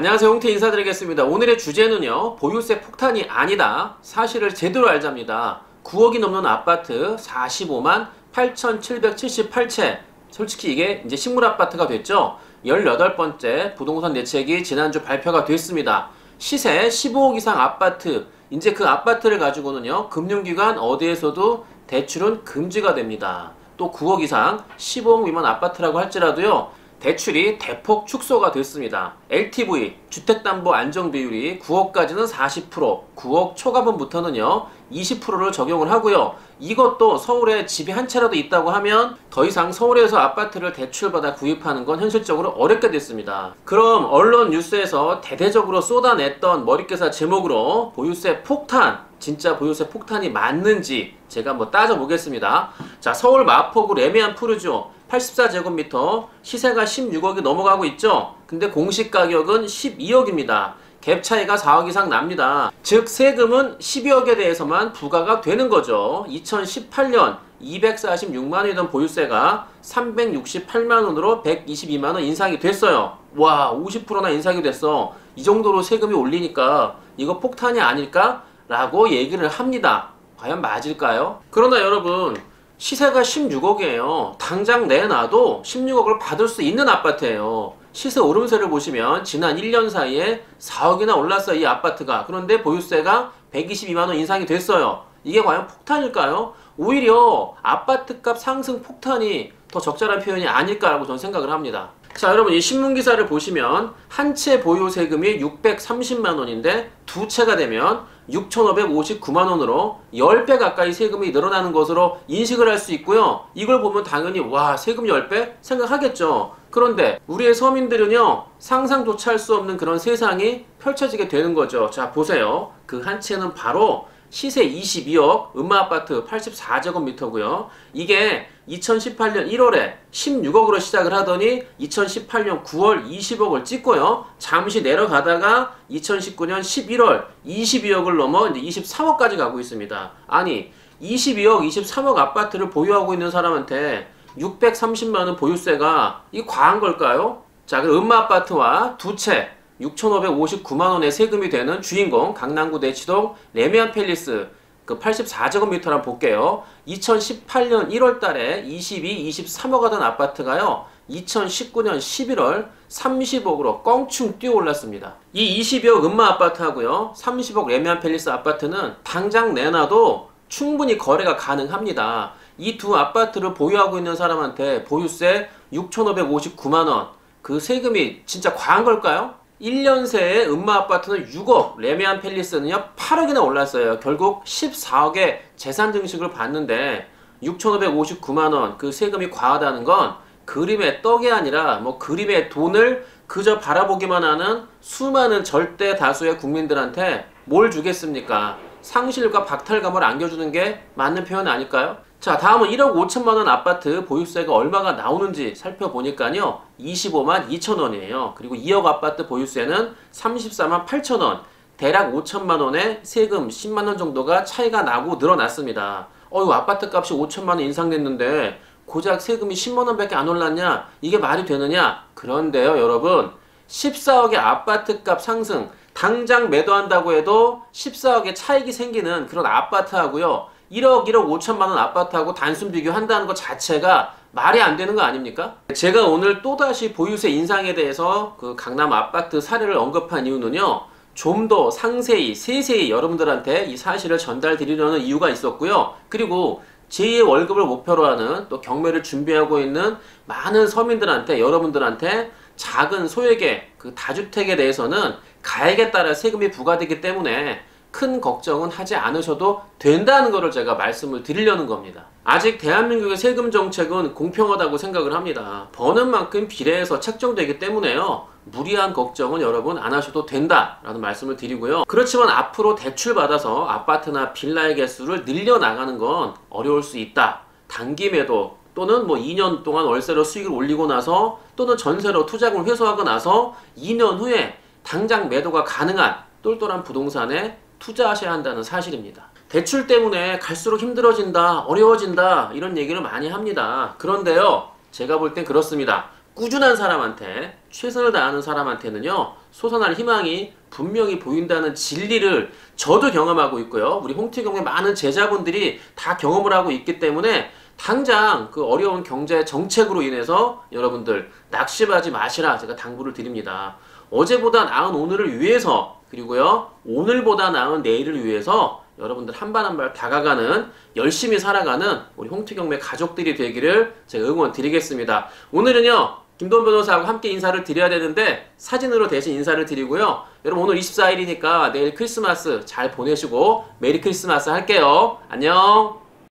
안녕하세요. 홍태 인사드리겠습니다. 오늘의 주제는요, 보유세 폭탄이 아니다. 사실을 제대로 알자입니다. 9억이 넘는 아파트 45만 8,778채. 솔직히 이게 이제 식물 아파트가 됐죠. 18번째 부동산 대책이 지난주 발표가 됐습니다. 시세 15억 이상 아파트, 이제 그 아파트를 가지고는요, 금융기관 어디에서도 대출은 금지가 됩니다. 또 9억 이상 15억 미만 아파트라고 할지라도요, 대출이 대폭 축소가 됐습니다. LTV, 주택담보 안정비율이 9억까지는 40%, 9억 초과분부터는요 20%를 적용을 하고요. 이것도 서울에 집이 한 채라도 있다고 하면 더 이상 서울에서 아파트를 대출받아 구입하는 건 현실적으로 어렵게 됐습니다. 그럼 언론 뉴스에서 대대적으로 쏟아냈던 머릿기사 제목으로 보유세 폭탄, 진짜 보유세 폭탄이 맞는지 제가 한번 따져보겠습니다. 자, 서울 마포구 레미안 푸르지오 84제곱미터 시세가 16억이 넘어가고 있죠. 근데 공시 가격은 12억입니다. 갭 차이가 4억 이상 납니다. 즉 세금은 12억에 대해서만 부과가 되는 거죠. 2018년 246만원이던 보유세가 368만원으로 122만원 인상이 됐어요. 와, 50%나 인상이 됐어. 이 정도로 세금이 올리니까 이거 폭탄이 아닐까? 라고 얘기를 합니다. 과연 맞을까요? 그러나 여러분, 시세가 16억이에요. 당장 내놔도 16억을 받을 수 있는 아파트예요. 시세 오름세를 보시면 지난 1년 사이에 4억이나 올랐어요, 이 아파트가. 그런데 보유세가 122만원 인상이 됐어요. 이게 과연 폭탄일까요? 오히려 아파트값 상승 폭탄이 더 적절한 표현이 아닐까라고 저는 생각을 합니다. 자, 여러분, 이 신문기사를 보시면 한 채 보유 세금이 630만원인데 두 채가 되면 6,559만원으로 10배 가까이 세금이 늘어나는 것으로 인식을 할 수 있고요. 이걸 보면 당연히 와, 세금 10배? 생각하겠죠. 그런데 우리의 서민들은요, 상상조차 할 수 없는 그런 세상이 펼쳐지게 되는 거죠. 자, 보세요. 그 한 채는 바로 시세 22억 음마아파트 84제곱미터고요. 이게 2018년 1월에 16억으로 시작을 하더니 2018년 9월 20억을 찍고요. 잠시 내려가다가 2019년 11월 22억을 넘어 이제 23억까지 가고 있습니다. 아니, 22억, 23억 아파트를 보유하고 있는 사람한테 630만원 보유세가 이게 과한 걸까요? 자, 그럼 음마아파트와 두 채 6,559만원의 세금이 되는 주인공 강남구 대치동 레미안 팰리스 그 84제곱미터 한번 볼게요. 2018년 1월달에 22, 23억 하던 아파트가요, 2019년 11월 30억으로 껑충 뛰어 올랐습니다. 이 22억 음마 아파트하고요 30억 레미안 팰리스 아파트는 당장 내놔도 충분히 거래가 가능합니다. 이 두 아파트를 보유하고 있는 사람한테 보유세 6,559만원, 그 세금이 진짜 과한 걸까요? 1년 새에 음마 아파트는 6억, 레미안 팰리스는요 8억이나 올랐어요. 결국 14억의 재산 증식을 받는데 6,559만원 그 세금이 과하다는 건 그림의 떡이 아니라 뭐 그림의 돈을 그저 바라보기만 하는 수많은 절대 다수의 국민들한테 뭘 주겠습니까? 상실과 박탈감을 안겨주는 게 맞는 표현 아닐까요? 자, 다음은 1억 5천만원 아파트 보유세가 얼마가 나오는지 살펴보니까요 25만 2천원이에요. 그리고 2억 아파트 보유세는 34만 8천원, 대략 5천만원의 세금 10만원 정도가 차이가 나고 늘어났습니다. 이거 아파트 값이 5천만원 인상됐는데 고작 세금이 10만원 밖에 안 올랐냐? 이게 말이 되느냐? 그런데요 여러분, 14억의 아파트 값 상승, 당장 매도한다고 해도 14억의 차익이 생기는 그런 아파트하고요 1억 5천만원 아파트하고 단순 비교한다는 것 자체가 말이 안 되는 거 아닙니까? 제가 오늘 또다시 보유세 인상에 대해서 그 강남 아파트 사례를 언급한 이유는요, 좀 더 상세히 세세히 여러분들한테 이 사실을 전달드리려는 이유가 있었고요. 그리고 제2의 월급을 목표로 하는 또 경매를 준비하고 있는 많은 서민들한테, 여러분들한테 작은 소액의 그 다주택에 대해서는 가액에 따라 세금이 부과되기 때문에 큰 걱정은 하지 않으셔도 된다는 것을 제가 말씀을 드리려는 겁니다. 아직 대한민국의 세금 정책은 공평하다고 생각을 합니다. 버는 만큼 비례해서 책정되기 때문에요, 무리한 걱정은 여러분 안 하셔도 된다라는 말씀을 드리고요. 그렇지만 앞으로 대출받아서 아파트나 빌라의 개수를 늘려나가는 건 어려울 수 있다. 단기 매도 또는 뭐 2년 동안 월세로 수익을 올리고 나서 또는 전세로 투자금을 회수하고 나서 2년 후에 당장 매도가 가능한 똘똘한 부동산에 투자하셔야 한다는 사실입니다. 대출 때문에 갈수록 힘들어진다, 어려워진다 이런 얘기를 많이 합니다. 그런데요, 제가 볼 땐 그렇습니다. 꾸준한 사람한테, 최선을 다하는 사람한테는요, 솟아날 희망이 분명히 보인다는 진리를 저도 경험하고 있고요. 우리 홍티경의 많은 제자분들이 다 경험을 하고 있기 때문에 당장 그 어려운 경제 정책으로 인해서 여러분들 낙심하지 마시라 제가 당부를 드립니다. 어제보다 나은 오늘을 위해서, 그리고요, 오늘보다 나은 내일을 위해서 여러분들 한 발 한 발 다가가는, 열심히 살아가는 우리 홍티경매 가족들이 되기를 제가 응원 드리겠습니다. 오늘은요, 김도원 변호사하고 함께 인사를 드려야 되는데 사진으로 대신 인사를 드리고요. 여러분 오늘 24일이니까 내일 크리스마스 잘 보내시고 메리 크리스마스 할게요. 안녕.